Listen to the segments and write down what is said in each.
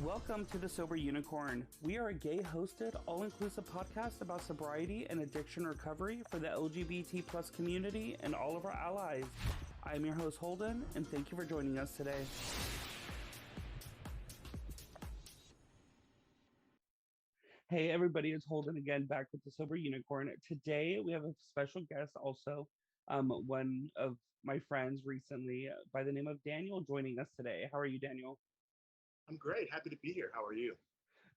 Welcome to The Sober Unicorn. We are a gay hosted, all-inclusive podcast about sobriety and addiction recovery for the LGBT plus community and all of our allies. I am your host, Holden, and thank you for joining us today. Hey everybody, it's Holden again, back with The Sober Unicorn. Today we have a special guest also, one of my friends recently by the name of Daniel joining us today. How are you, Daniel? I'm great. Happy to be here. How are you?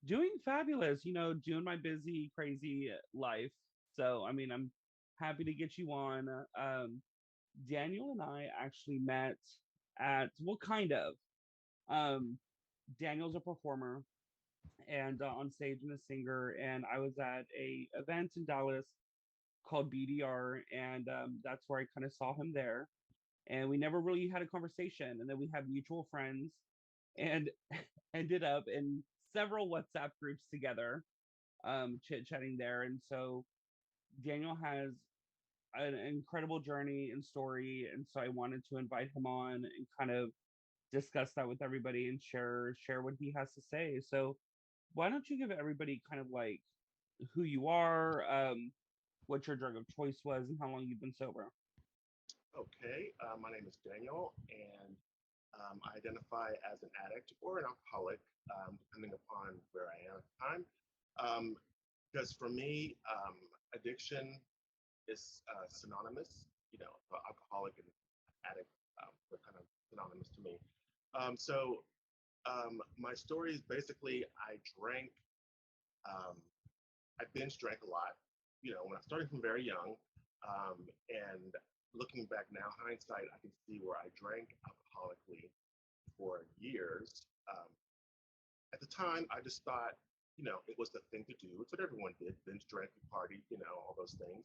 Doing fabulous, doing my busy, crazy life. So, I'm happy to get you on. Daniel and I actually met at, well, kind of. Um, Daniel's a performer and on stage and a singer, and I was at a event in Dallas called BDR, and that's where I kind of saw him there. And we never really had a conversation, and then we have mutual friends, and ended up in several WhatsApp groups together, chit chatting there. And so Daniel has an incredible journey and story, and so I wanted to invite him on and kind of discuss that with everybody and share what he has to say. So why don't you give everybody kind of like who you are, what your drug of choice was, and how long you've been sober? Okay. My name is Daniel, and I identify as an addict or an alcoholic, depending upon where I am at the time. Um, because for me, addiction is synonymous. Alcoholic and addict are kind of synonymous to me. My story is basically I drank. Um, I binge drank a lot. When I started from very young, and looking back now, hindsight, I can see where I drank alcoholically for years. At the time, I just thought, it was the thing to do. It's what everyone did: binge drank, party, all those things.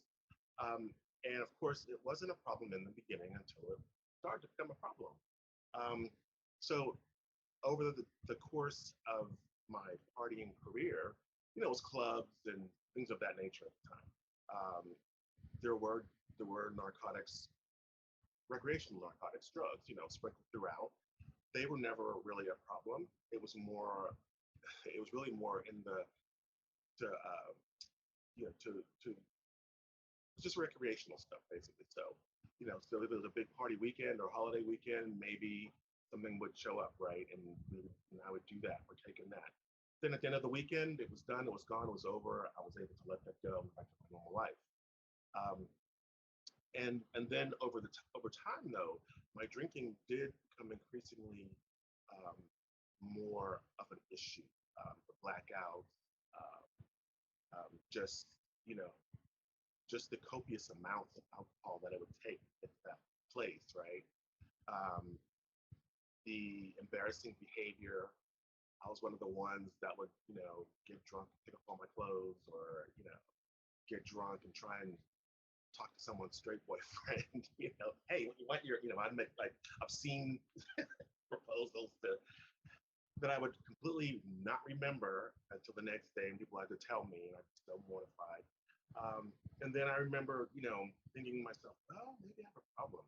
Um, and of course, it wasn't a problem in the beginning until it started to become a problem. Um, so over the course of my partying career, it was clubs and things of that nature at the time. Um, there were narcotics, recreational narcotics, drugs, sprinkled throughout. They were never really a problem. It was really more in the to to just recreational stuff basically. So if it was a big party weekend or holiday weekend, maybe something would show up, right? And I would do that, partake in that. Then at the end of the weekend, it was done, it was gone, it was over. I was able to let that go and back to my normal life. Um, and then over time though, my drinking did become increasingly um, more of an issue. The blackouts, uh, just you know, just the copious amounts of alcohol that it would take to get to that place, right? Um, the embarrassing behavior. I was one of the ones that would, get drunk and take off all my clothes, or get drunk and try and talk to someone's straight boyfriend. Hey, what you want your, I'd make like obscene proposals that I would completely not remember until the next day, and people had to tell me, and I'd be so mortified. And then I remember, thinking to myself, well, maybe I have a problem.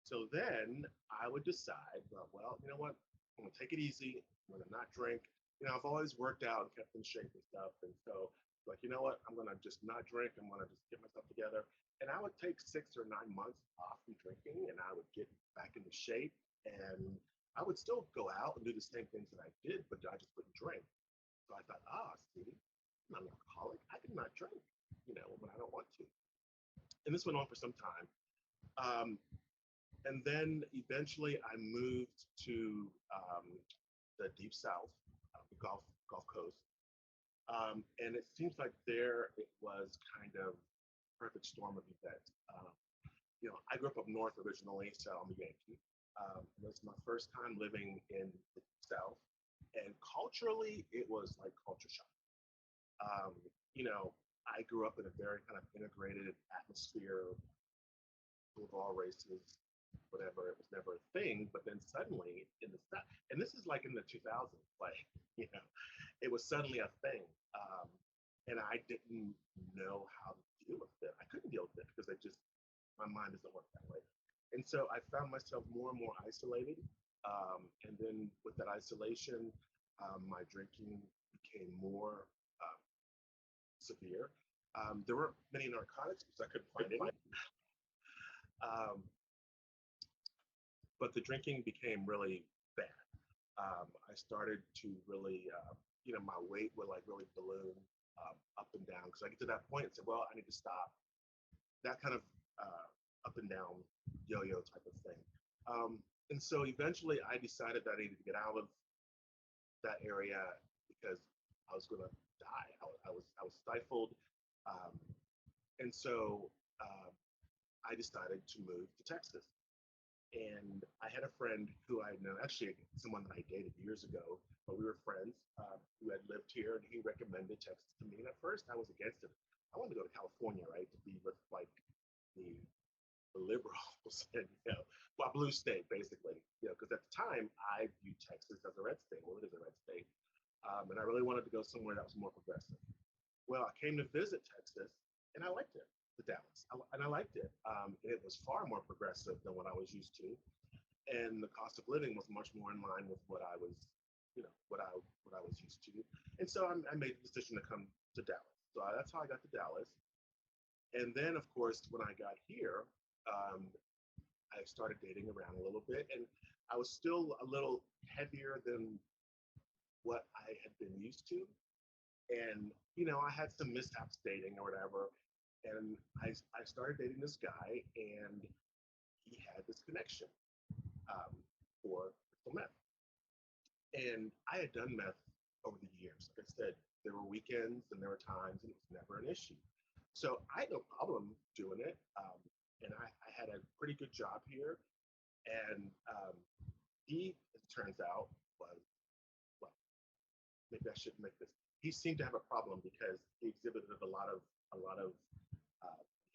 So then I would decide, well, you know what? I'm gonna take it easy. I'm gonna not drink. I've always worked out and kept in shape and stuff. And so, like, you know what? I'm gonna just not drink. I'm gonna just get myself together. And I would take 6 or 9 months off from drinking, and I would get back into shape. And I would still go out and do the same things that I did, but I just wouldn't drink. So I thought, see, I'm not an alcoholic. I can not drink, when I don't want to. And this went on for some time. Um, and then eventually I moved to the deep south, the Gulf Coast, and it seems like there it was kind of perfect storm of events. I grew up north originally, so I'm a Yankee. It was my first time living in the South, and culturally, it was like culture shock. Um, I grew up in a very kind of integrated atmosphere of all races, whatever. It was never a thing, but then suddenly in the South, and this is like in the 2000s, like you know, it was suddenly a thing, and I didn't know how to deal with it. I couldn't deal with it because I just my mind doesn't work that way, and so I found myself more and more isolated. And then with that isolation, my drinking became more uh, severe. There weren't many narcotics because I couldn't find any, um, but the drinking became really bad. I started to really, my weight would like really balloon up and down because I get to that point and say, well, I need to stop. That kind of up and down yo-yo type of thing. And so eventually I decided that I needed to get out of that area because I was going to die. I was stifled. Um, and so I decided to move to Texas. And I had a friend who I had known, actually someone that I dated years ago, but we were friends who had lived here, and he recommended Texas to me. And at first, I was against it. I wanted to go to California, right, to be with like the, the liberals and well, blue state basically, because at the time I viewed Texas as a red state. Well, it is a red state, and I really wanted to go somewhere that was more progressive. Well, I came to visit Texas, and I liked it, the Dallas, and I liked it. It was far more progressive than what I was used to, and the cost of living was much more in line with what I was, what I was used to. And so I made the decision to come to Dallas. So that's how I got to Dallas. And then, of course, when I got here, um, I started dating around a little bit, and I was still a little heavier than what I had been used to. And I had some mishaps dating or whatever. And I started dating this guy, and he had this connection um, for crystal meth. And I had done meth over the years. Like I said, there were weekends and there were times, and it was never an issue. So I had no problem doing it. And I had a pretty good job here. And he, it turns out, was, well, maybe I shouldn't make this. He seemed to have a problem because he exhibited a lot of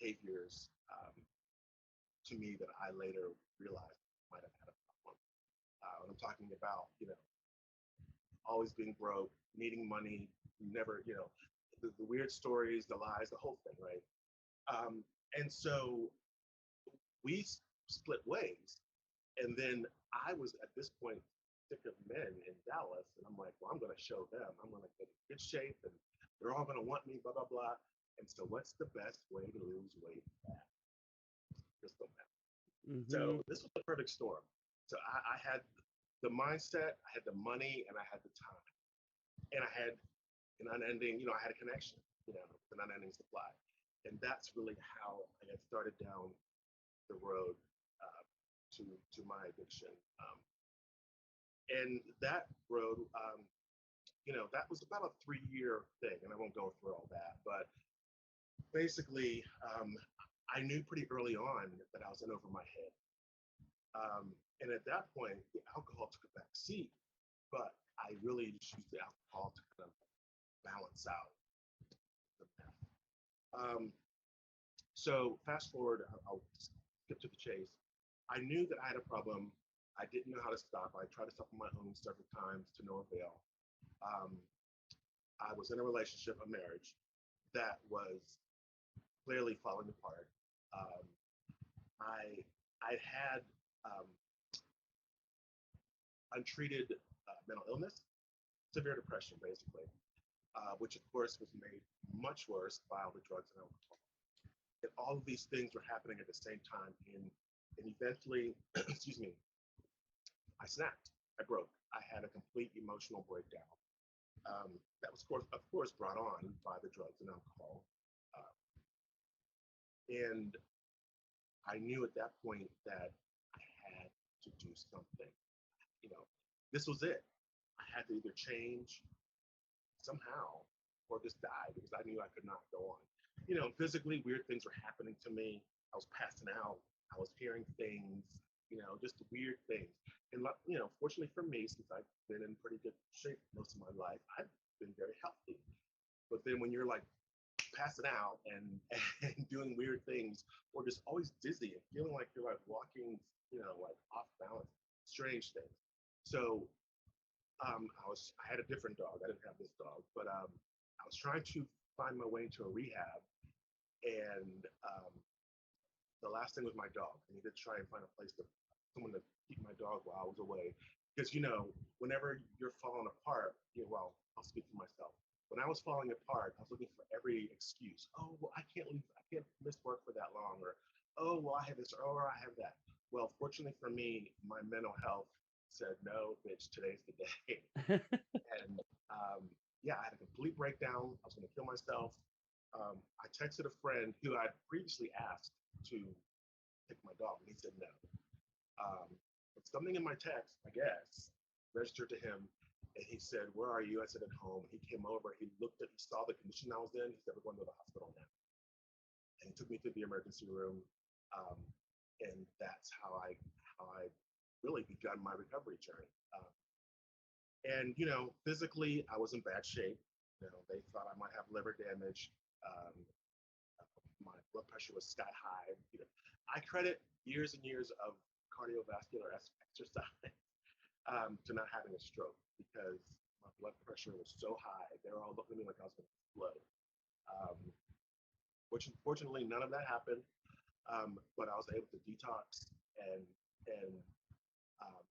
behaviors to me that I later realized might have had a problem. I'm talking about, always being broke, needing money, never, the weird stories, the lies, the whole thing, right? And so we split ways. And then I was at this point sick of men in Dallas. And I'm like, well, I'm going to show them. I'm going to get in good shape and they're all going to want me, blah, blah, blah. And so, what's the best way to lose weight? Crystal meth. Mm-hmm. So, this was the perfect storm. So, I had the mindset, I had the money, and I had the time. And I had an unending, I had a connection, an unending supply. And that's really how I got started down the road to my addiction. And that road, that was about a 3 year thing, and I won't go through all that, but basically, I knew pretty early on that I was in over my head. And at that point, the alcohol took a back seat, but I really used the alcohol to kind of balance out the meth. So fast forward, I'll skip to the chase. I knew that I had a problem. I didn't know how to stop. I tried to stop on my own several times to no avail. Um, I was in a relationship, a marriage, that was clearly falling apart. Um, I had um, untreated mental illness, severe depression, basically, which of course was made much worse by all the drugs and alcohol. And all of these things were happening at the same time. And eventually, excuse me, I snapped. I broke. I had a complete emotional breakdown. That was, of course, brought on by the drugs and alcohol. Uh, and I knew at that point that I had to do something. You know, this was it. I had to either change somehow or just die because I knew I could not go on. Physically, weird things were happening to me. I was passing out. I was hearing things, just weird things. And, fortunately for me, since I've been in pretty good shape most of my life, I've been very healthy. But then when you're like passing out and, and doing weird things or just always dizzy and feeling like you're like walking, like off balance, strange things. So I had a different dog. I didn't have this dog, but I was trying to find my way into a rehab, and the last thing was my dog. I needed to try and find a place to someone to keep my dog while I was away. because whenever you're falling apart, well, I'll speak for myself. When I was falling apart, I was looking for every excuse. Oh, well, I can't miss work for that long, or oh, well, I have this, or I have that. Well, fortunately for me, my mental health said, no, bitch, today's the day. And yeah, I had a complete breakdown. I was going to kill myself. I texted a friend who I'd previously asked to pick my dog, and he said no. Um, but something in my text, I guess, registered to him, and he said, "Where are you?" I said, "At home." He came over. He saw the condition I was in. He said, "We're going to the hospital now," and he took me to the emergency room, um, and that's how I really begun my recovery journey. And physically, I was in bad shape. They thought I might have liver damage. Um, my blood pressure was sky high. I credit years and years of cardiovascular exercise to not having a stroke because my blood pressure was so high. They were all looking at me like I was going to explode. Um, which unfortunately, none of that happened. But I was able to detox, and um,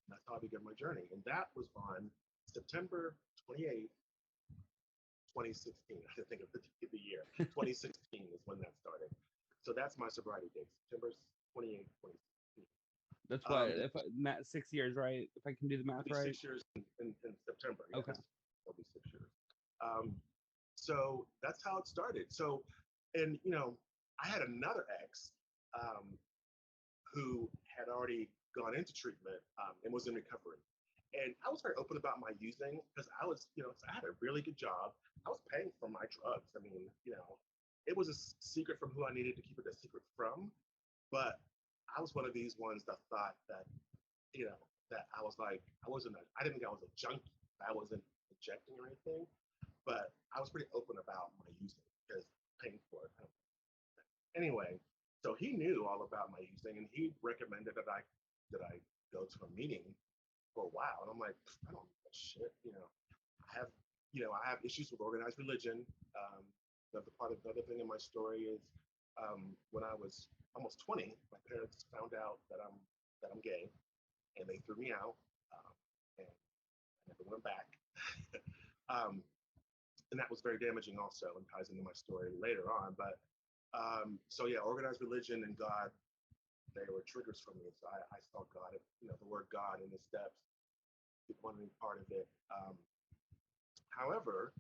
that's how I began my journey. And that was on September 28th, 2016. I had to think of the year. 2016 is when that started. So that's my sobriety date, September 28th, 2016. That's what if 6 years, right? If I can do the It'll math be right. 6 years in September. Yeah, Okay. it'll be 6 years. Um, so that's how it started. So, and I had another ex um, who had already gone into treatment and was in recovery. And I was very open about my using because I was, I had a really good job. I was paying for my drugs. I mean, it was a secret from who I needed to keep it a secret from. But I was one of these ones that thought that, you know, that I was like, I didn't think I was a junkie. I wasn't injecting or anything, but I was pretty open about my using because paying for it. Anyway, so he knew all about my using, and he recommended that I go to a meeting for a while. And I'm like, I don't know shit. I have I have issues with organized religion. Another thing in my story is when I was almost 20, my parents found out that I'm gay, and they threw me out, and I never went back. um, and that was very damaging also, and ties into my story later on. But so yeah, organized religion and God, they were triggers for me. So I saw God, the word God in the steps, becoming part of it. However,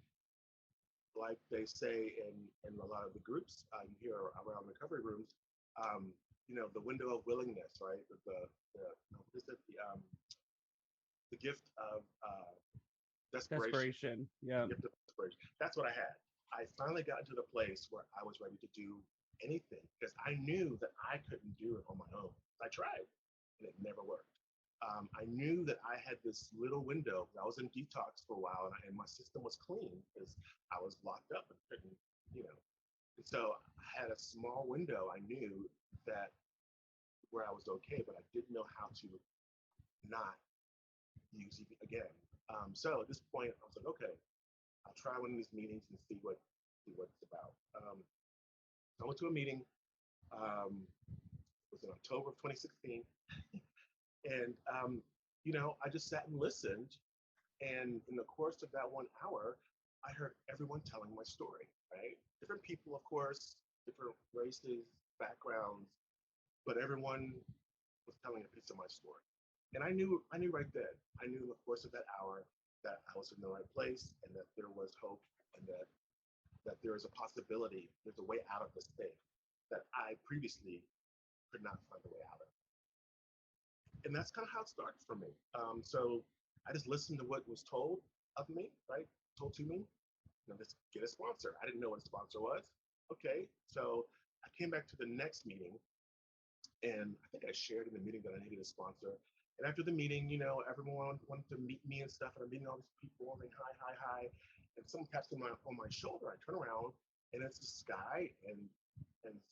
like they say in a lot of the groups you hear around recovery rooms, the window of willingness, right? What is it? The gift of desperation. Desperation. Yeah. The gift of desperation. That's what I had. I finally got to the place where I was ready to do anything because I knew that I couldn't do it on my own. I tried, and it never worked. I knew that I had this little window. I was in detox for a while, and my system was clean because I was locked up and couldn't, you know. And so I had a small window. I knew that where I was okay, but I didn't know how to not use it again. So at this point, I was like, okay, I'll try one of these meetings and see what it's about. I went to a meeting. It was in October of 2016, and I just sat and listened. And in the course of that 1 hour, I heard everyone telling my story. Right, different people, of course, different races, backgrounds, but everyone was telling a piece of my story. And I knew right then. I knew in the course of that hour that I was in the right place and that there was hope and that there is a possibility, there's a way out of this thing that I previously could not find a way out of. And that's kind of how it started for me. So I just listened to what was told of me, right? Told to me, just get a sponsor. I didn't know what a sponsor was. Okay, so I came back to the next meeting, and I think I shared in the meeting that I needed a sponsor. And after the meeting, everyone wanted to meet me and stuff, and I'm meeting all these people, and hi, hi, hi. And someone taps on my shoulder. I turn around, and it's this guy, and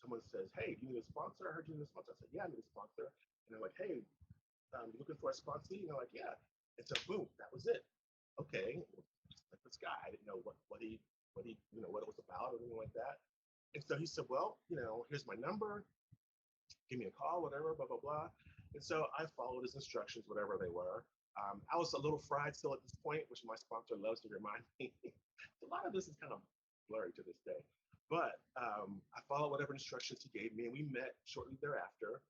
someone says, "Hey, do you need a sponsor? I heard you need a sponsor." I said, "Yeah, I need a sponsor." And they're like, "Hey, you looking for a sponsor?" And they're like, "Yeah." And so boom, that was it. Okay, just like this guy, I didn't know what it was about or anything like that. And so he said, "Well, here's my number. Give me a call, whatever, blah blah blah." And so I followed his instructions, whatever they were. I was a little fried still at this point, which my sponsor loves to remind me. A lot of this is kind of blurry to this day. But I followed whatever instructions he gave me, and we met shortly thereafter.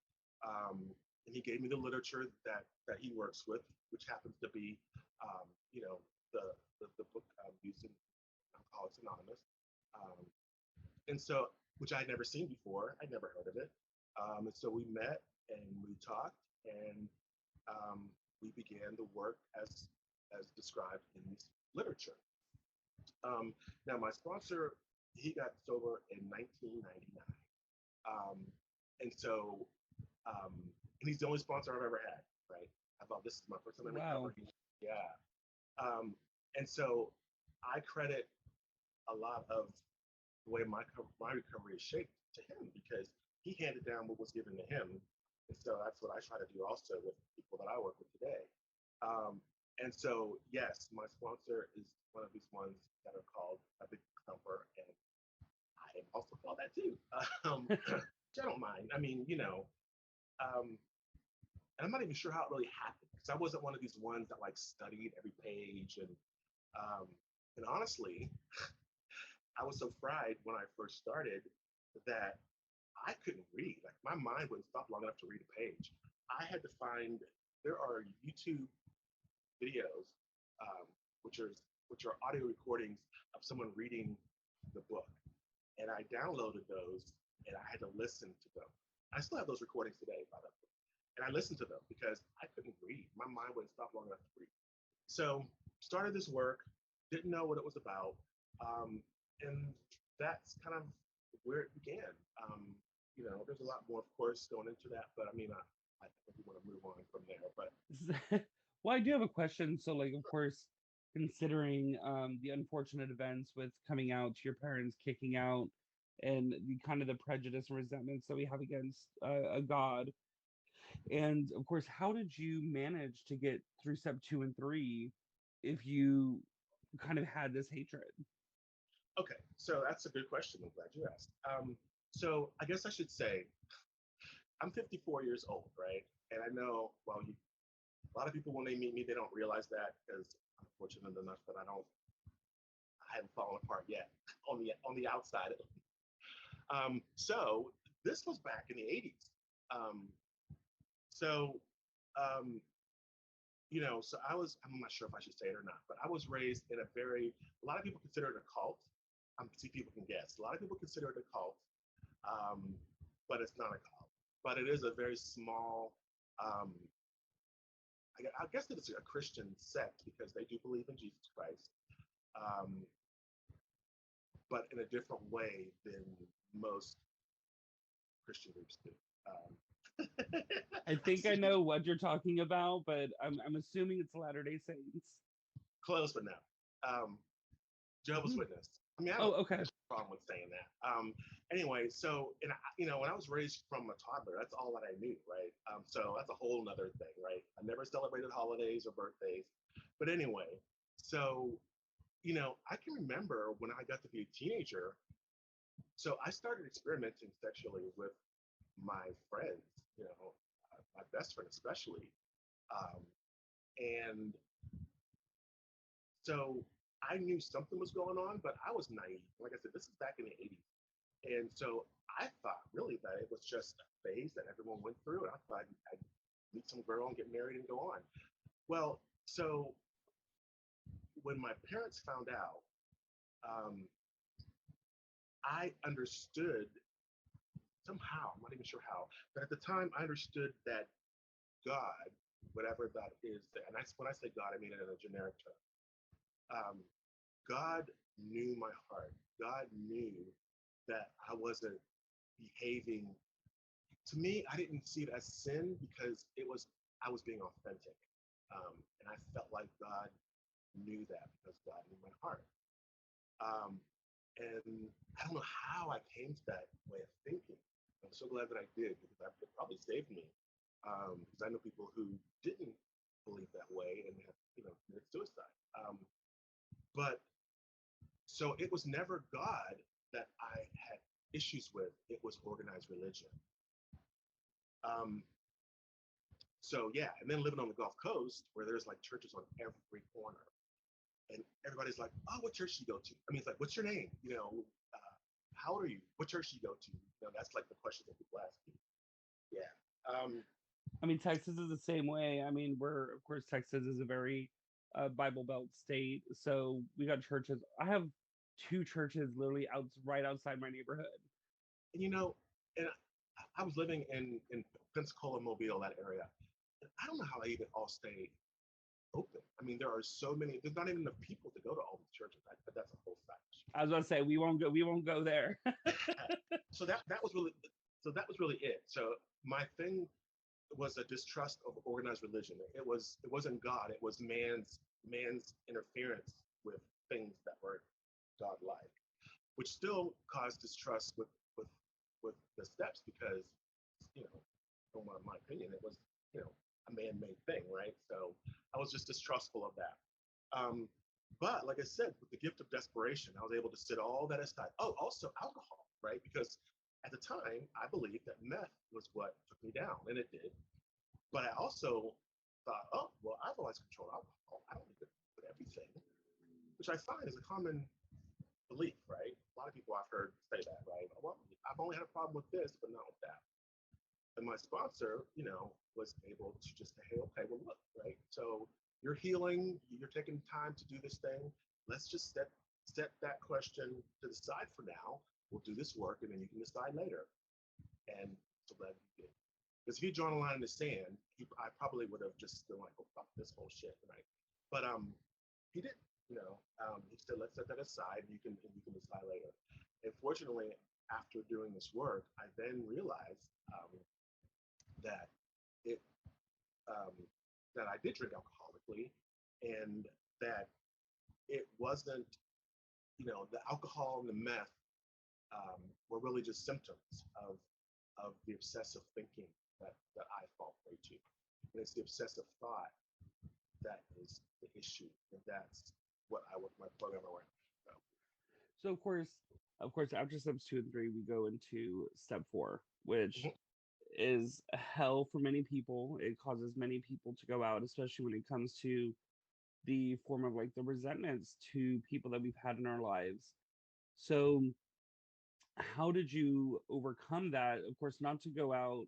Um, and he gave me the literature that he works with, which happens to be, um, you know, the book using Alcoholics Anonymous. Um, and so, which I'd never seen before, I'd never heard of it. And so we met and we talked, and um, we began the work as described in this literature. Now, my sponsor, he got sober in 1999, and so and he's the only sponsor I've ever had. Right? I thought this is my first time in Wow. recovery. Yeah, and so I credit a lot of the way my recovery is shaped to him because he handed down what was given to him, and so that's what I try to do also with people that I work with today. Um, and so yes, my sponsor is one of these ones that are called a big thumper, and I am also called that too. Which I don't mind. I mean, and I'm not even sure how it really happened because I wasn't one of these ones that like studied every page um, and honestly, I was so fried when I first started that I couldn't read. Like my mind wouldn't stop long enough to read a page. I had to find there are YouTube videos, um, which are which are audio recordings of someone reading the book, and I downloaded those and I had to listen to them. I still have those recordings today, by the way, and I listened to them because I couldn't read. My mind wouldn't stop long enough to read. So started this work, didn't know what it was about, and that's kind of where it began. There's a lot more, of course, going into that, but I mean, I think we want to move on from there. But Well, I do have a question. So, like, of course, considering the unfortunate events with coming out to your parents, kicking out, and the kind of the prejudice and resentments that we have against a God, and of course, how did you manage to get through step 2 and 3 if you kind of had this hatred? okay, so that's a good question. I'm glad you asked. So I guess I should say I'm 54 years old, right? And I know, well, a lot of people when they meet me, they don't realize that because I'm fortunate enough that I haven't fallen apart yet on the outside. So this was back in the 80s. Um, so um, so I'm not sure if I should say it or not, but I was raised in a lot of people consider it a cult. See, people can guess. A lot of people consider it a cult, um, but it's not a cult. But it is a very small, um, I guess it's a Christian sect because they do believe in Jesus Christ, um, but in a different way than most Christian groups do. I think I know what you're talking about, but I'm assuming it's Latter Day Saints. Close, but no. Um, Jehovah's Mhm. Witness. I mean, I Oh, don't think okay. there's a problem with saying that. Anyway, so and when I was raised from a toddler, that's all that I knew, right? So that's a whole nother thing, right? I never celebrated holidays or birthdays, but anyway, so I can remember when I got to be a teenager. So I started experimenting sexually with my friends, my best friend especially, um, and so I knew something was going on, but I was naive. Like I said, this is back in the 80s. And so I thought really that it was just a phase that everyone went through. And I thought I'd meet some girl and get married and go on. Well, so when my parents found out, um, I understood somehow, I'm not even sure how, but at the time I understood that God, whatever that is, and when I say God, I mean it in a generic term. Um, God knew my heart. God knew that I wasn't behaving. To me, I didn't see it as sin because I was being authentic, and I felt like God knew that because God knew my heart. Um, and I don't know how I came to that way of thinking. I'm so glad that I did because it probably saved me. Because I know people who didn't believe that way and have, committed suicide. But so it was never God that I had issues with. It was organized religion. Um, So yeah, and then living on the Gulf Coast where there's like churches on every corner, and everybody's like, "Oh, what church do you go to?" I mean, it's like, "What's your name?" How old are you? What church do you go to? That's like the question that people ask you. Yeah. I mean, Texas is the same way. I mean, we're of course Texas is a very Bible Belt state, so we got churches. I have two churches literally out right outside my neighborhood. And and I was living in Pensacola, Mobile, that area. And I don't know how they even all stay open. I mean, there are so many. There's not even enough people to go to all these churches. But that's a whole side issue. I was about to say we won't go. We won't go there. So that was really it. So my thing was a distrust of organized religion. It wasn't God. It was man's interference with things that were godlike, which still caused distrust with with the steps because you know, from my opinion, it was you know a man-made thing, right? So I was just distrustful of that. Um, but like I said, with the gift of desperation, I was able to set all that aside. Oh, also alcohol, right? Because at the time, I believed that meth was what took me down, and it did. But I also thought, oh, well, I've always controlled alcohol. I don't need it with everything, which I find is a common belief, right? A lot of people I've heard say that, right? Well, I've only had a problem with this, but not with that. And my sponsor, was able to just say, hey, okay, well, look, right? So you're healing, you're taking time to do this thing. Let's just set that question to the side for now. We'll do this work, and then you can decide later. And so glad you did. Because if he'd drawn a line in the sand, I probably would have just been like, "Oh fuck this whole shit," right? But he didn't. He said, "Let's set that aside, and you can decide later." And fortunately, after doing this work, I then realized that it um, that I did drink alcoholically, and that it wasn't, the alcohol and the meth were really just symptoms of the obsessive thinking that I fall prey to. And it's the obsessive thought that is the issue, and that's what I work my program around. So, So of course, after steps 2 and 3, we go into step 4, which mhm. is hell for many people. It causes many people to go out, especially when it comes to the form of like the resentments to people that we've had in our lives. So, how did you overcome that? Of course, not to go out,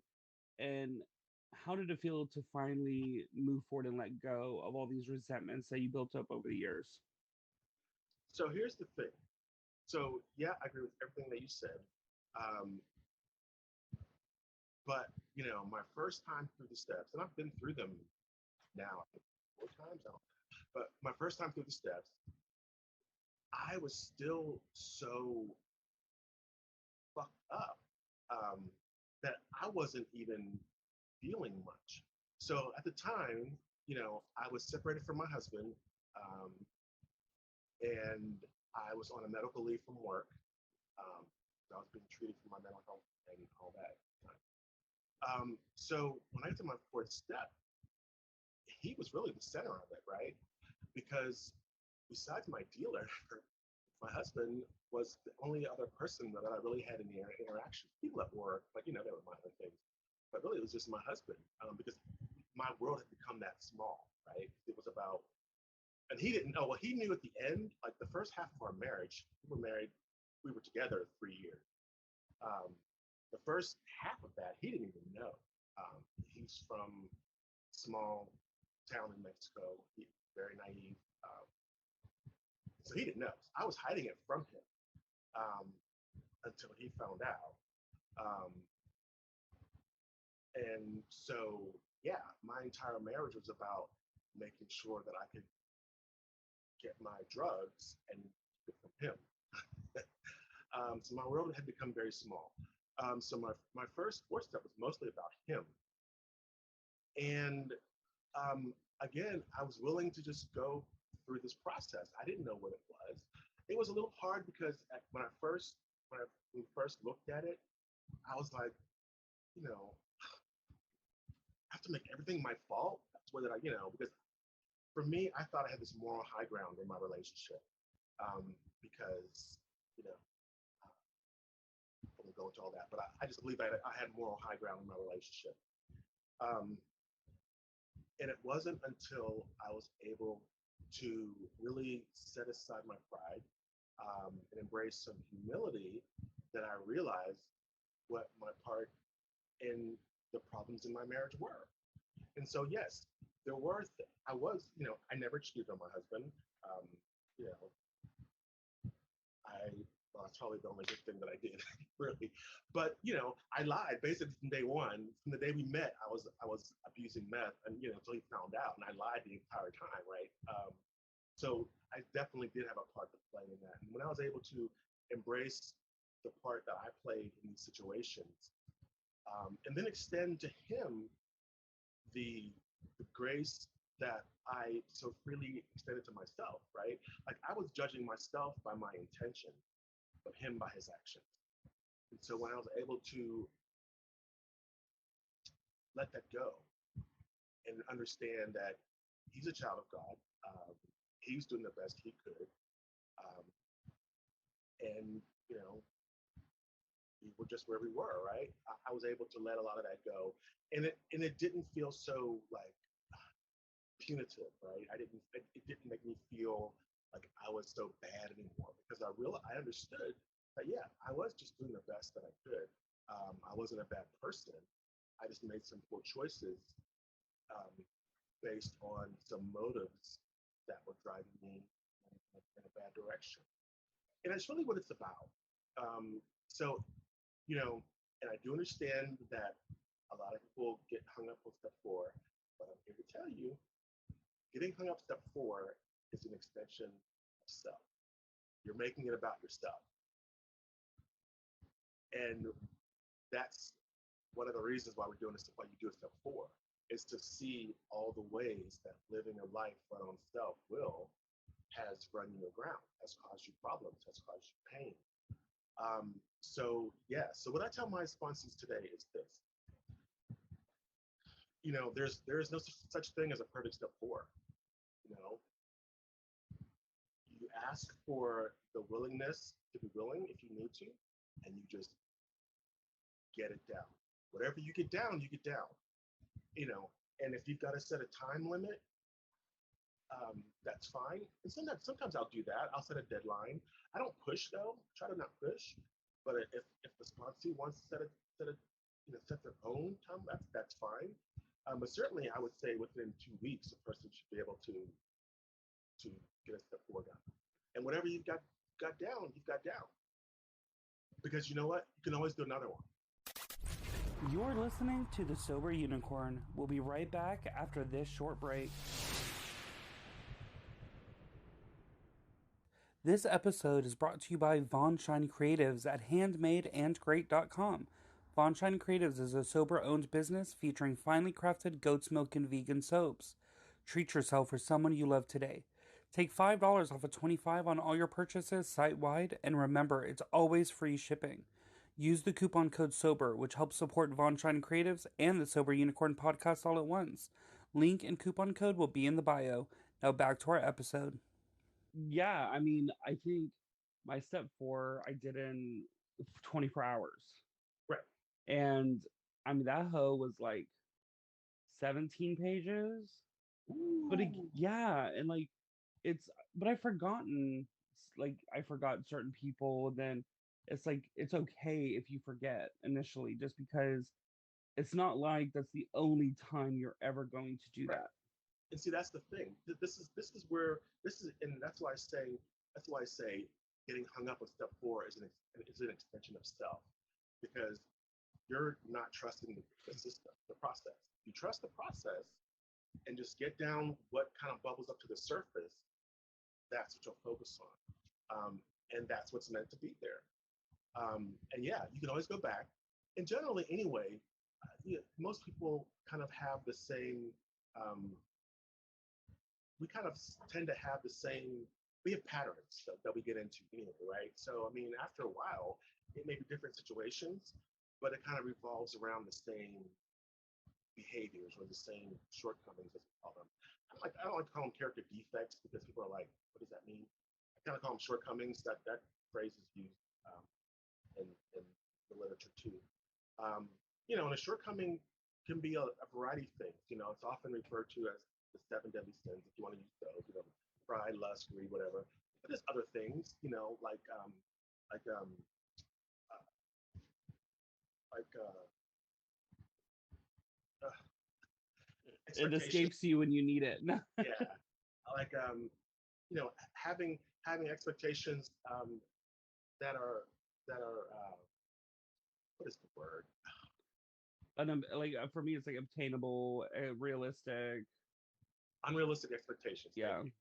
and how did it feel to finally move forward and let go of all these resentments that you built up over the years? So here's the thing. So yeah, I agree with everything that you said. Um, but my first time through the steps, and I've been through them now, I think 4 times. I don't know. But my first time through the steps, I was still so fucked up um, that I wasn't even feeling much. So at the time, I was separated from my husband, um, and I was on a medical leave from work. Um, I was being treated for my mental health and all that. So when I got to my fourth step, he was really the center of it, right? Because besides my dealer, my husband was the only other person that I really had any interaction. People at work, like, they were my other things. But really, it was just my husband because my world had become that small, right? It was about, and he didn't know. Well, he knew at the end, like the first half of our marriage, we were married, we were together 3 years. Um, the first half of that, he didn't even know. He's from small town in Mexico. He very naive. So he didn't know. I was hiding it from him um, until he found out. Um, and so, yeah, my entire marriage was about making sure that I could get my drugs and get from him. So my world had become very small. So my first 4 step was mostly about him. And again, I was willing to just go through this process. I didn't know what it was. It was a little hard because when we first looked at it, I was like, you know, I have to make everything my fault. That's what I, because for me, I thought I had this moral high ground in my relationship because, you know, I won't go into all that, but I just believe I had moral high ground in my relationship. Um, And it wasn't until I was able to really set aside my pride and embrace some humility that I realized what my part in the problems in my marriage were. And so, yes, there were, I was, I never cheated on my husband. Um, you know, I, well, that's probably the only good thing that I did, really. But I lied basically from day one. From the day we met, I was abusing meth, and until he found out, and I lied the entire time, right? So I definitely did have a part to play in that. And when I was able to embrace the part that I played in these situations, and then extend to him the the grace that I so freely extended to myself, right? Like I was judging myself by my intention, but him by his actions. And so when I was able to let that go and understand that he's a child of God, he was doing the best he could, um, and you know we were just where we were, right? I was able to let a lot of that go, and it didn't feel so like punitive, right? It didn't make me feel like I was so bad anymore because I understood that yeah, I was just doing the best that I could. I wasn't a bad person. I just made some poor choices um, based on some motives that were driving me in a bad direction. And that's really what it's about. So, you know, and I do understand that a lot of people get hung up on step four, but I'm here to tell you getting hung up step four is an extension of self. You're making it about yourself. And that's one of the reasons why we're doing this, why you do a step four, is to see all the ways that living a life run on self will has run you aground, has caused you problems, has caused you pain. So what I tell my sponsors today is this: there's no such thing as a perfect step four. You know, you ask for the willingness to be willing if you need to, and you just get it down. Whatever you get down, you get down. You know, and if you've got to set a time limit, that's fine. And sometimes I'll do that. I'll set a deadline. I don't push though. Try to not push. But if the sponsor wants to set their own time, that's fine. But certainly, I would say within 2 weeks, a person should be able to get a step forward done. And whatever you've got down, you've got down. Because you know what? You can always do another one. You're listening to The Sober Unicorn. We'll be right back after this short break. This episode is brought to you by Von Shine Creatives at handmadeandgreat.com. Von Shine Creatives is a sober-owned business featuring finely crafted goat's milk and vegan soaps. Treat yourself or someone you love today. Take $5 off of $25 on all your purchases site-wide, and remember, it's always free shipping. Use the coupon code SOBER, which helps support Von Shine Creatives and the Sober Unicorn podcast all at once. Link and coupon code will be in the bio. Now back to our episode. Yeah, I mean, I think my step four I did in 24 hours. Right. And I mean, that hoe was like 17 pages. But Ooh. yeah, and like but I've forgotten, like, I forgot certain people. And then it's like, it's okay if you forget initially, just because it's not like that's the only time you're ever going to do Right. that. And see, that's the thing. This is where this is, and that's why I say getting hung up on step four is an extension of self, because you're not trusting the system, the process. You trust the process and just get down what kind of bubbles up to the surface. That's what you'll focus on, and that's what's meant to be there. And yeah, you can always go back. And generally, anyway, most people kind of have the same um, we kind of tend to have the same we have patterns that we get into anyway, right? So I mean, after a while, it may be different situations, but it kind of revolves around the same behaviors or the same shortcomings, as we call them. I don't like to call them character defects because people are like, what does that mean? I kind of call them shortcomings. That phrase is used in the literature too. And a shortcoming can be a variety of things. It's often referred to as the seven deadly sins, if you want to use those. Pride, lust, greed, whatever. But there's other things, like uh, like uh, It expectations. escapes you when you need it. Yeah, like having expectations that are what is the word? And like for me, it's like obtainable, realistic. Unrealistic expectations. Thank Yeah, you.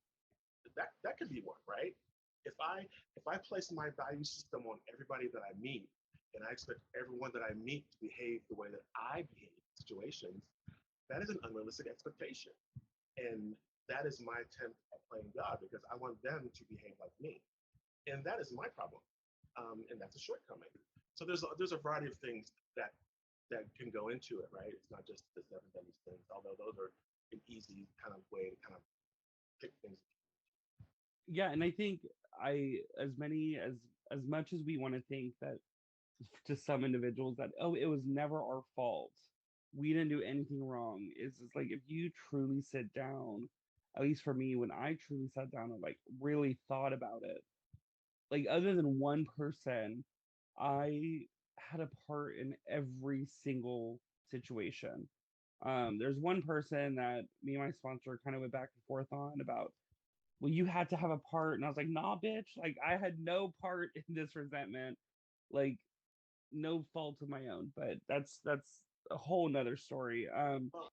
That could be one, right? If I place my value system on everybody that I meet, and I expect everyone that I meet to behave the way that I behave in situations, that is an unrealistic expectation. And that is my attempt at playing God because I want them to behave like me. And that is my problem. And that's a shortcoming. So there's a variety of things that can go into it, right? It's not just the seven deadly sins, although those are an easy kind of way to kind of pick things. yeah, and I think I as much as we want to think that to some individuals that, oh, it was never our fault, we didn't do anything wrong, is just like if you truly sit down, at least for me, when I truly sat down and like really thought about it, like other than one person, I had a part in every single situation. There's one person that me and my sponsor kind of went back and forth on about, well, you had to have a part. And I was like, nah, bitch. Like, I had no part in this resentment. Like, no fault of my own. But that's a whole nother story. Well,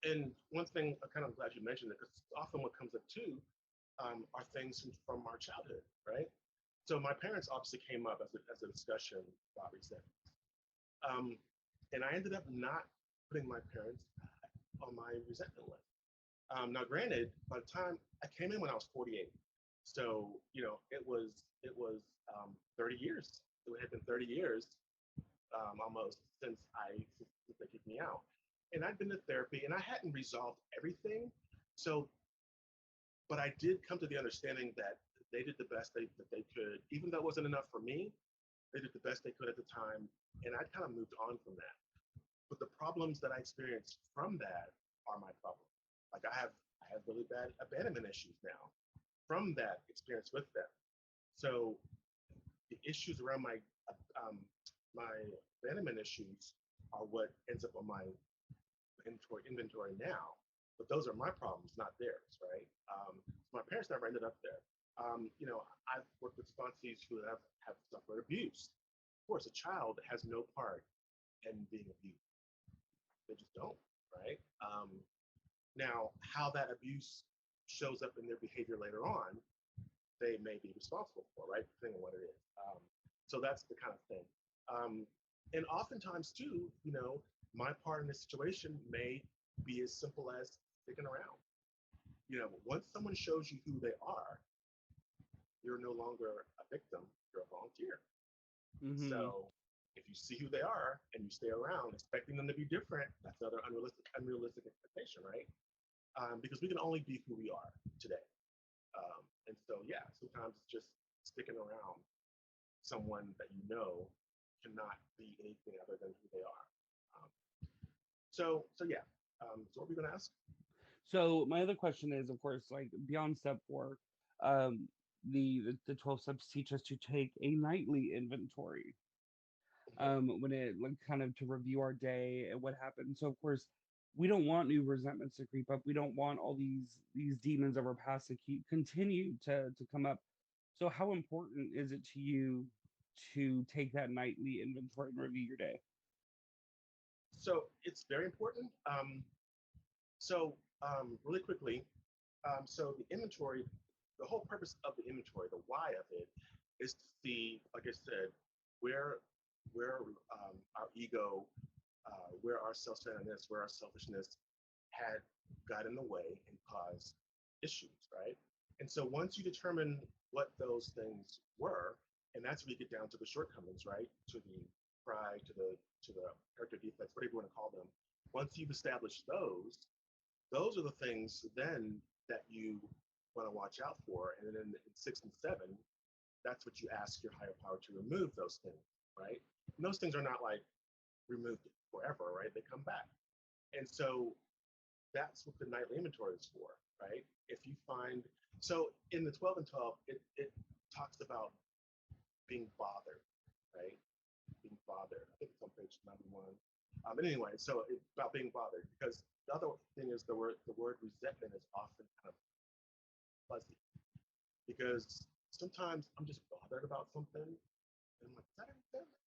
and one thing I'm kind of glad you mentioned it because often what comes up too are things from our childhood, right? So my parents obviously came up as a discussion about resentment. Um, and I ended up not putting my parents on my resentment list. Now, granted, by the time I came in when I was 48, so it was 30 years. It had been 30 years almost since they kicked me out, and I'd been to therapy and I hadn't resolved everything. So, but I did come to the understanding that they did the best that they could, even though it wasn't enough for me. They did the best they could at the time, and I kind of moved on from that. But the problems that I experienced from that are my problem. Like I have really bad abandonment issues now from that experience with them. So the issues around my abandonment issues are what ends up on my inventory now. But those are my problems, not theirs, right? So my parents never ended up there. I've worked with sponsees who have suffered abuse. Of course, a child has no part in being abused. They just don't, right? Now, how that abuse shows up in their behavior later on, they may be responsible for, right? Depending on what it is. So that's the kind of thing. Um, and oftentimes, too, my part in this situation may be as simple as sticking around. Once someone shows you who they are, you're no longer a victim, you're a volunteer. Mm-hmm. So if you see who they are and you stay around expecting them to be different, that's another unrealistic expectation, right? Because we can only be who we are today. And so, yeah, sometimes it's just sticking around someone that you know cannot be anything other than who they are. Um, so yeah. So what are we gonna ask? So my other question is, of course, like beyond step four, um, the 12 steps teach us to take a nightly inventory. When it like kind of to review our day and what happened. So of course, we don't want new resentments to creep up. We don't want all these demons of our past to keep continue to come up. So how important is it to you to take that nightly inventory and review your day? So it's very important. Really quickly, so the inventory, the whole purpose of the inventory, the why of it, is to see, like I said, where where our ego, where our self-centeredness, where our selfishness had got in the way and caused issues, right? And so once you determine what those things were, and that's where you get down to the shortcomings, right? To the pride, to the character defects, whatever you want to call them. Once you've established those are the things then that you want to watch out for. And then in 6 and 7, that's what you ask your higher power to remove those things, right? And those things are not like removed forever, right? They come back. And so that's what the nightly inventory is for, right? If you find, so in the 12 and 12, it talks about being bothered, right? Being bothered. I think it's on page 91. But anyway, so it's about being bothered because the other thing is the word resentment is often kind of fuzzy because sometimes I'm just bothered about something and I'm like, is that resentment?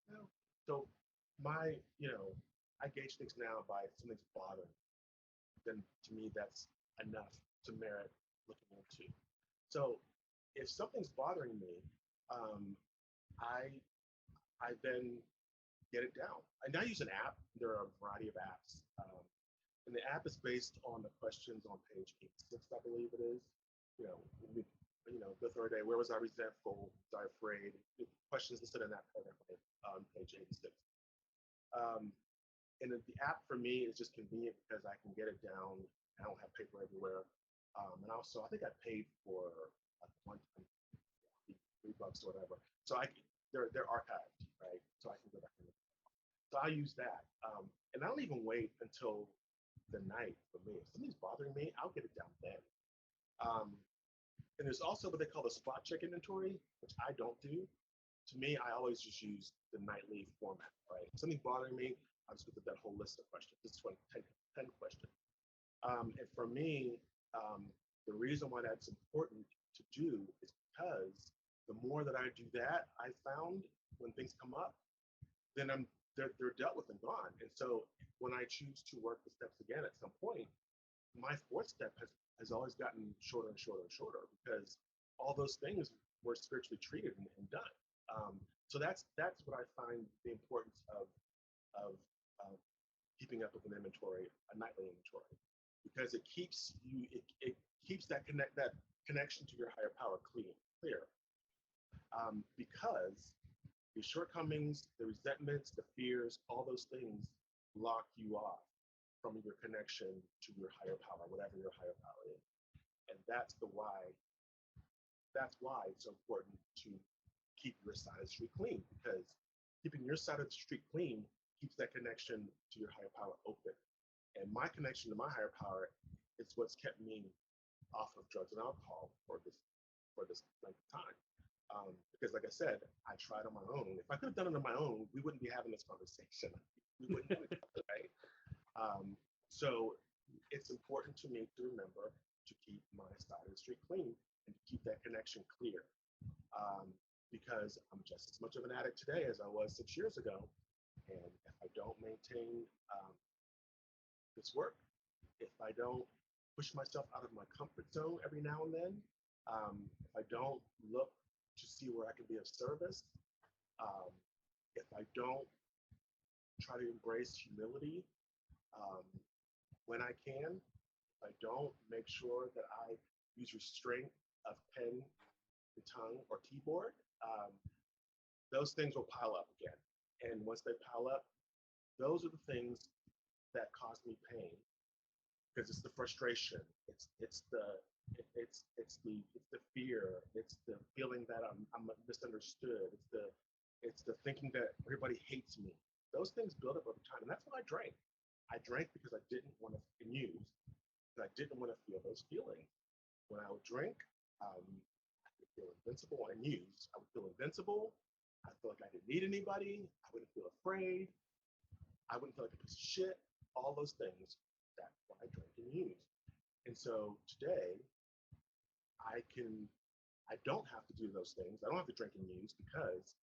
No. So my, I gauge things now by if something's bothering, then to me that's enough to merit looking into. So if something's bothering me, um, I I then get it down. I now use an app. There are a variety of apps, and the app is based on the questions on page 86, I believe it is. You know, the third day, where was I resentful? Was I afraid? The questions listed in that paragraph on page 86. Um, and the app for me is just convenient because I can get it down. I don't have paper everywhere. And also, I think I paid for like one time $3 or whatever. So they're archived, right? So I can go back and look. So I use that, and I don't even wait until the night for me. If something's bothering me, I'll get it down then. Um, and there's also what they call the spot check inventory, which I don't do. To me, I always just use the nightly format, right? If something's bothering me, I just look at that whole list of questions. This is 10 questions. And for me, the reason why that's important to do is because the more that I do that, I found when things come up, then they're dealt with and gone. And so when I choose to work the steps again at some point, my fourth step has always gotten shorter and shorter and shorter because all those things were spiritually treated and done. So that's what I find the importance of, of keeping up with an inventory, a nightly inventory, because it keeps that connection to your higher power clear. Because the shortcomings, the resentments, the fears, all those things lock you off from your connection to your higher power, whatever your higher power is. And that's why it's so important to keep your side of the street clean, because keeping your side of the street clean keeps that connection to your higher power open. And my connection to my higher power is what's kept me off of drugs and alcohol for this length of time. Because like I said, I tried on my own. If I could have done it on my own, we wouldn't be having this conversation. We wouldn't do it, right? So it's important to me to remember to keep my side of the street clean and to keep that connection clear. Um, because I'm just as much of an addict today as I was 6 years ago. And if I don't maintain this work, if I don't push myself out of my comfort zone every now and then, if I don't look to see where I can be of service, um, if I don't try to embrace humility um, when I can, if I don't make sure that I use restraint of pen and tongue or keyboard, those things will pile up again. And once they pile up, those are the things that cause me pain because it's the frustration, it's the fear, it's the feeling that I'm misunderstood, it's the thinking that everybody hates me. Those things build up over time, and that's what I drank. I drank because I didn't want to use, because I didn't want to feel those feelings. When I would drink, I would feel invincible and use. I would feel invincible. I feel like I didn't need anybody. I wouldn't feel afraid. I wouldn't feel like a piece of shit. All those things. That's why I drink and use. And so today, I can. I don't have to do those things. I don't have to drink and use because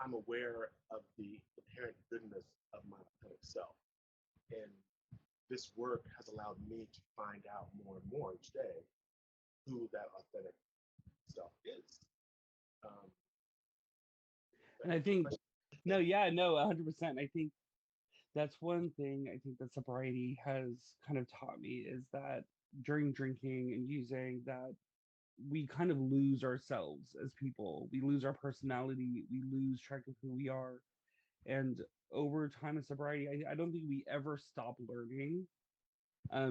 I'm aware of the inherent goodness of my authentic self. And this work has allowed me to find out more and more each day who that authentic self is. Um, And I think, no, yeah, no, 100%. I think that's one thing I think that sobriety has kind of taught me is that during drinking and using that we kind of lose ourselves as people. We lose our personality. We lose track of who we are. And over time of sobriety, I don't think we ever stop learning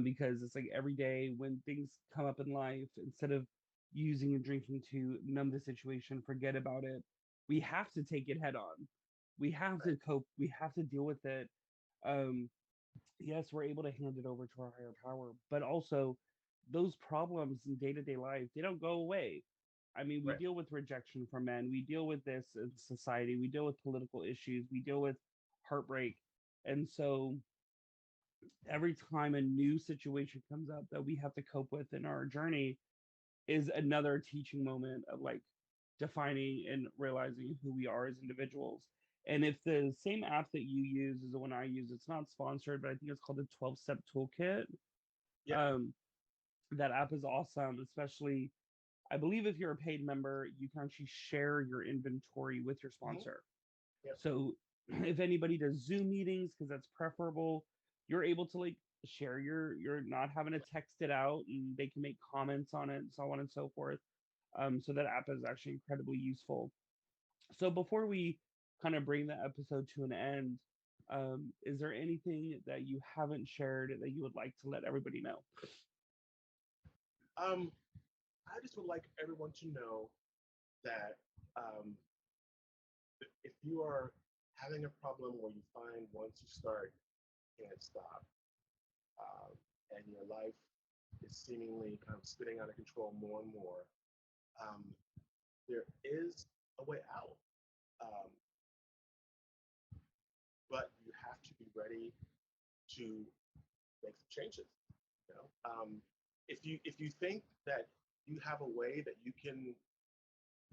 because it's like every day when things come up in life, instead of using and drinking to numb the situation, forget about it, we have to take it head on. We have right, to cope. We have to deal with it. Um, yes, we're able to hand it over to our higher power, but also those problems in day to day life, they don't go away. I mean, we right. deal with rejection from men, we deal with this in society, we deal with political issues, we deal with heartbreak. And so every time a new situation comes up that we have to cope with in our journey is another teaching moment of like defining and realizing who we are as individuals. And if the same app that you use is the one I use, it's not sponsored, but I think it's called the 12-step toolkit. Yeah. Um, that app is awesome, especially I believe if you're a paid member, you can actually share your inventory with your Hmm. sponsor. Yep. So if anybody does Zoom meetings, because that's preferable, you're able to like share you're not having to text it out and they can make comments on it and so on and so forth. So that app is actually incredibly useful. So before we kind of bring the episode to an end, is there anything that you haven't shared that you would like to let everybody know? Um, I just would like everyone to know that um, if you are having a problem where you find once you start, you can't stop, um, and your life is seemingly kind of spinning out of control more and more, um, there is a way out. Um, but you have to be ready to make some changes. You know, if you think that you have a way that you can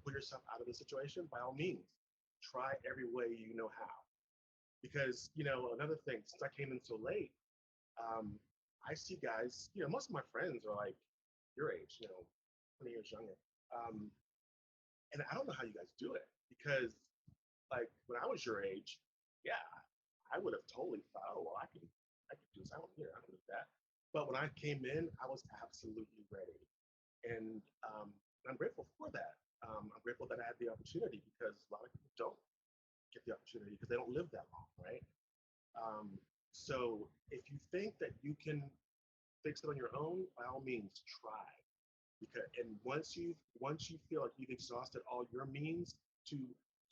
pull yourself out of the situation, by all means, try every way you know how. Because another thing, since I came in so late, um, I see guys. Most of my friends are like your age, 20 years younger, um, and I don't know how you guys do it because, like, when I was your age, yeah, I would have totally thought, oh well, I can do this. I don't need that. But when I came in, I was absolutely ready, and I'm grateful for that. I'm grateful that I had the opportunity because a lot of people don't get the opportunity because they don't live that long, right? Um, so if you think that you can fix it on your own, by all means, try. Because and once you feel like you've exhausted all your means to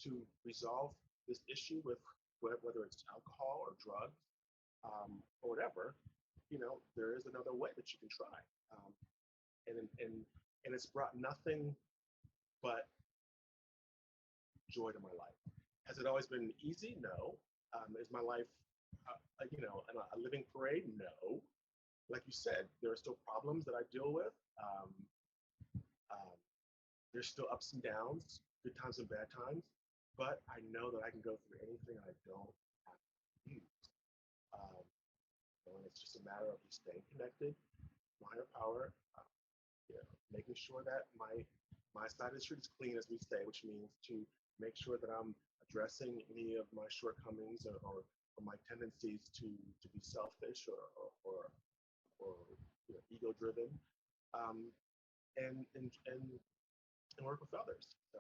to resolve this issue with whether it's alcohol or drugs or whatever, there is another way that you can try. Um, and it's brought nothing but joy to my life. Has it always been easy? No. Is my life, a living parade? No. Like you said, there are still problems that I deal with. Um, there's still ups and downs, good times and bad times, but I know that I can go through anything I don't have to use. Um, and it's just a matter of just staying connected, my higher power, making sure that my side of the street is clean, as we say, which means to make sure that I'm addressing any of my shortcomings or my tendencies to be selfish or ego driven, um, and work with others. So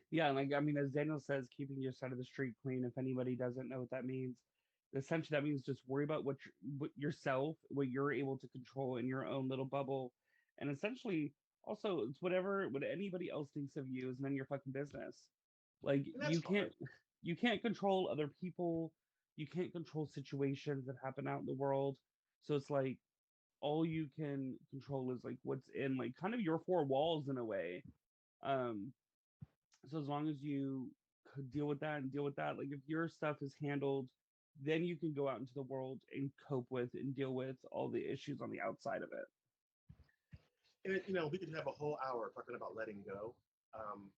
Yeah, and like I mean, as Daniel says, keeping your side of the street clean. If anybody doesn't know what that means, essentially that means just worry about what yourself, what you're able to control in your own little bubble, and essentially also it's whatever what anybody else thinks of you is none of your fucking business. Like and that's fine. you can't control other people, you can't control situations that happen out in the world. So it's like all you can control is like what's in like kind of your four walls in a way. Um, so as long as you could deal with that and deal with that, like if your stuff is handled, then you can go out into the world and cope with and deal with all the issues on the outside of it. And we could have a whole hour talking about letting go. Um,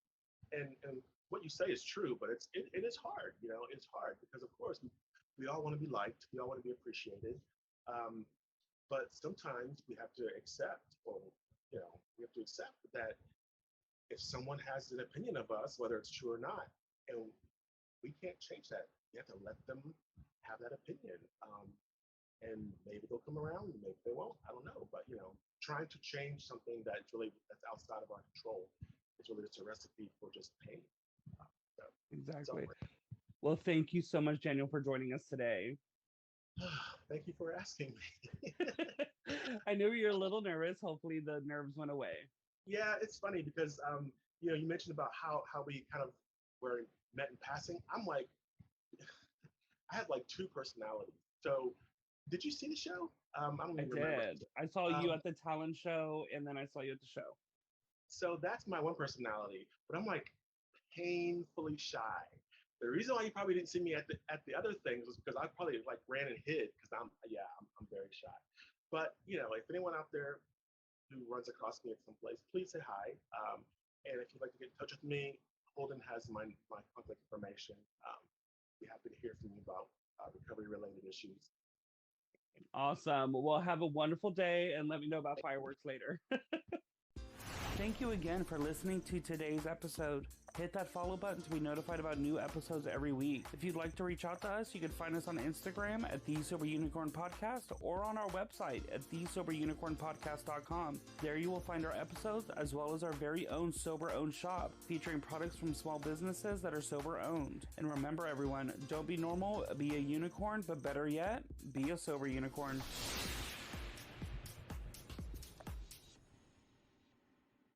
and what you say is true, but it is hard. It's hard because of course we all want to be liked, we all want to be appreciated, um, but sometimes we have to accept, or we have to accept that if someone has an opinion of us, whether it's true or not, and we can't change that, we have to let them have that opinion. And maybe they'll come around, and maybe they won't. I don't know, but trying to change something that's outside of our control is really just a recipe for just pain. So, so Exactly. Well, thank you so much, Daniel, for joining us today. thank you for asking me. I know you're a little nervous. Hopefully, the nerves went away. Yeah, it's funny because you mentioned about how we kind of where met in passing, I'm like, I have like two personalities. So, did you see the show? I don't I even remember. did. I saw you Um, at the talent show, and then I saw you at the show. so that's my one personality, but I'm like painfully shy. The reason why you probably didn't see me at the other things was because I probably like ran and hid because I'm very shy. But if anyone out there who runs across me at some place, please say hi. And if you'd like to get in touch with me, Holden has my contact information. Be happy to hear from you about recovery related issues. Awesome. Well, have a wonderful day, and let me know about fireworks later. Thank you again for listening to today's episode. Hit that follow button to be notified about new episodes every week. If you'd like to reach out to us, you can find us on Instagram at The Sober Unicorn Podcast or on our website at thesoberunicornpodcast.com. There you will find our episodes as well as our very own sober-owned shop featuring products from small businesses that are sober-owned. And remember everyone, don't be normal, be a unicorn, but better yet, be a sober unicorn.